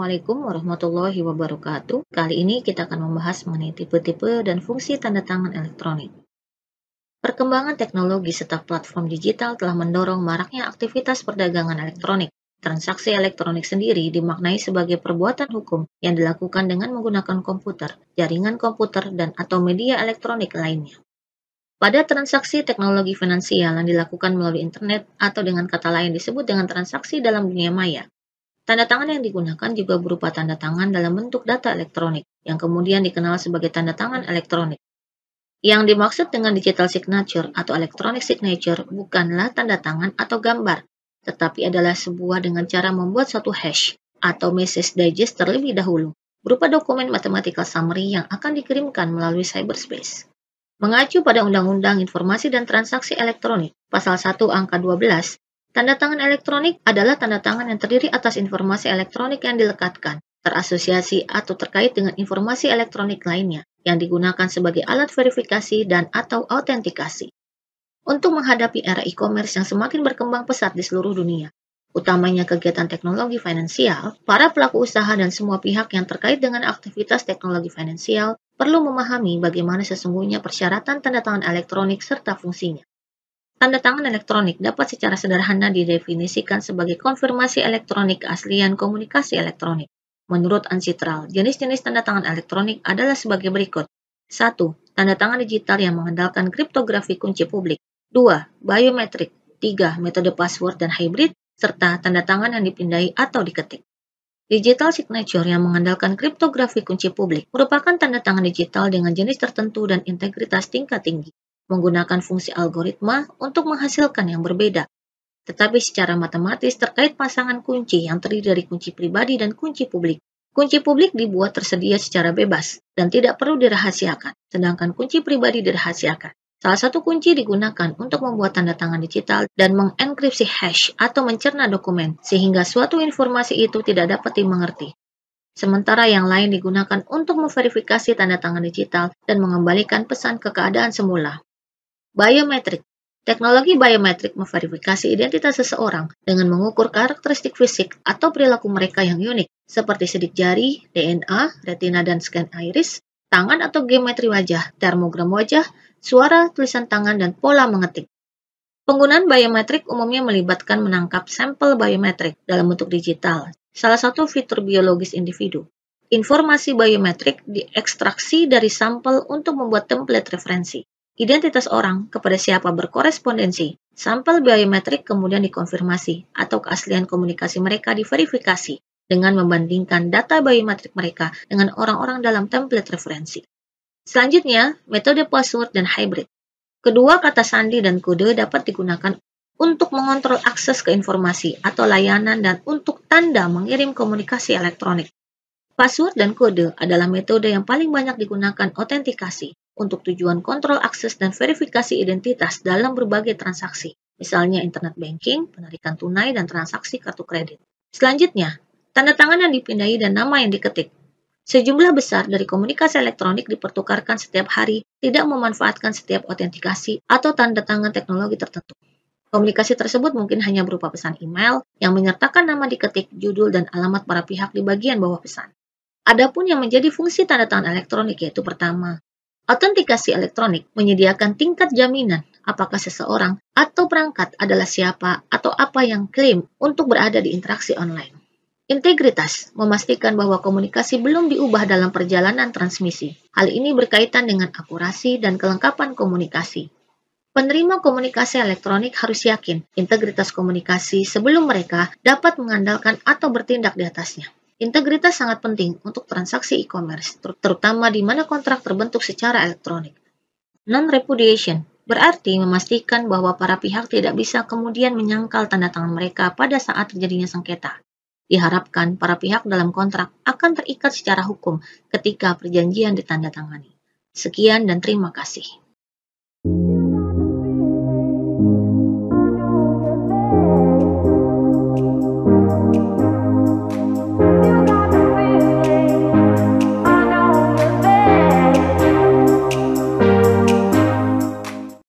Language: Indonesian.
Assalamualaikum warahmatullahi wabarakatuh. Kali ini kita akan membahas mengenai tipe-tipe dan fungsi tanda tangan elektronik. Perkembangan teknologi serta platform digital telah mendorong maraknya aktivitas perdagangan elektronik. Transaksi elektronik sendiri dimaknai sebagai perbuatan hukum yang dilakukan dengan menggunakan komputer, jaringan komputer, dan atau media elektronik lainnya. Pada transaksi teknologi finansial yang dilakukan melalui internet atau dengan kata lain disebut dengan transaksi dalam dunia maya. Tanda tangan yang digunakan juga berupa tanda tangan dalam bentuk data elektronik, yang kemudian dikenal sebagai tanda tangan elektronik. Yang dimaksud dengan digital signature atau electronic signature bukanlah tanda tangan atau gambar, tetapi adalah sebuah dengan cara membuat suatu hash atau message digest terlebih dahulu, berupa dokumen mathematical summary yang akan dikirimkan melalui cyberspace. Mengacu pada Undang-Undang Informasi dan Transaksi Elektronik, Pasal 1 Angka 12, tanda tangan elektronik adalah tanda tangan yang terdiri atas informasi elektronik yang dilekatkan, terasosiasi atau terkait dengan informasi elektronik lainnya, yang digunakan sebagai alat verifikasi dan atau autentikasi. Untuk menghadapi era e-commerce yang semakin berkembang pesat di seluruh dunia, utamanya kegiatan teknologi finansial, para pelaku usaha dan semua pihak yang terkait dengan aktivitas teknologi finansial perlu memahami bagaimana sesungguhnya persyaratan tanda tangan elektronik serta fungsinya. Tanda tangan elektronik dapat secara sederhana didefinisikan sebagai konfirmasi elektronik keaslian komunikasi elektronik. Menurut Uncitral, jenis-jenis tanda tangan elektronik adalah sebagai berikut. 1. Tanda tangan digital yang mengandalkan kriptografi kunci publik. 2. Biometrik. 3. Metode password dan hybrid, serta tanda tangan yang dipindai atau diketik. Digital signature yang mengandalkan kriptografi kunci publik merupakan tanda tangan digital dengan jenis tertentu dan integritas tingkat tinggi, menggunakan fungsi algoritma untuk menghasilkan yang berbeda. Tetapi secara matematis terkait pasangan kunci yang terdiri dari kunci pribadi dan kunci publik. Kunci publik dibuat tersedia secara bebas dan tidak perlu dirahasiakan, sedangkan kunci pribadi dirahasiakan. Salah satu kunci digunakan untuk membuat tanda tangan digital dan mengenkripsi hash atau mencerna dokumen, sehingga suatu informasi itu tidak dapat dimengerti. Sementara yang lain digunakan untuk memverifikasi tanda tangan digital dan mengembalikan pesan ke keadaan semula. Biometrik. Teknologi biometrik memverifikasi identitas seseorang dengan mengukur karakteristik fisik atau perilaku mereka yang unik, seperti sidik jari, DNA, retina dan scan iris, tangan atau geometri wajah, termogram wajah, suara, tulisan tangan, dan pola mengetik. Penggunaan biometrik umumnya melibatkan menangkap sampel biometrik dalam bentuk digital, salah satu fitur biologis individu. Informasi biometrik diekstraksi dari sampel untuk membuat template referensi. Identitas orang kepada siapa berkorespondensi. Sampel biometrik kemudian dikonfirmasi atau keaslian komunikasi mereka diverifikasi dengan membandingkan data biometrik mereka dengan orang-orang dalam template referensi. Selanjutnya, metode password dan hybrid. Kedua kata sandi dan kode dapat digunakan untuk mengontrol akses ke informasi atau layanan dan untuk tanda mengirim komunikasi elektronik. Password dan kode adalah metode yang paling banyak digunakan autentikasi untuk tujuan kontrol akses dan verifikasi identitas dalam berbagai transaksi, misalnya internet banking, penarikan tunai, dan transaksi kartu kredit. Selanjutnya, tanda tangan yang dipindai dan nama yang diketik. Sejumlah besar dari komunikasi elektronik dipertukarkan setiap hari, tidak memanfaatkan setiap autentikasi atau tanda tangan teknologi tertentu. Komunikasi tersebut mungkin hanya berupa pesan email yang menyertakan nama diketik, judul, dan alamat para pihak di bagian bawah pesan. Adapun yang menjadi fungsi tanda tangan elektronik yaitu pertama, autentikasi elektronik menyediakan tingkat jaminan apakah seseorang atau perangkat adalah siapa atau apa yang klaim untuk berada di interaksi online. Integritas memastikan bahwa komunikasi belum diubah dalam perjalanan transmisi. Hal ini berkaitan dengan akurasi dan kelengkapan komunikasi. Penerima komunikasi elektronik harus yakin integritas komunikasi sebelum mereka dapat mengandalkan atau bertindak di atasnya. Integritas sangat penting untuk transaksi e-commerce, terutama di mana kontrak terbentuk secara elektronik. Non-repudiation berarti memastikan bahwa para pihak tidak bisa kemudian menyangkal tanda tangan mereka pada saat terjadinya sengketa. Diharapkan para pihak dalam kontrak akan terikat secara hukum ketika perjanjian ditandatangani. Sekian dan terima kasih.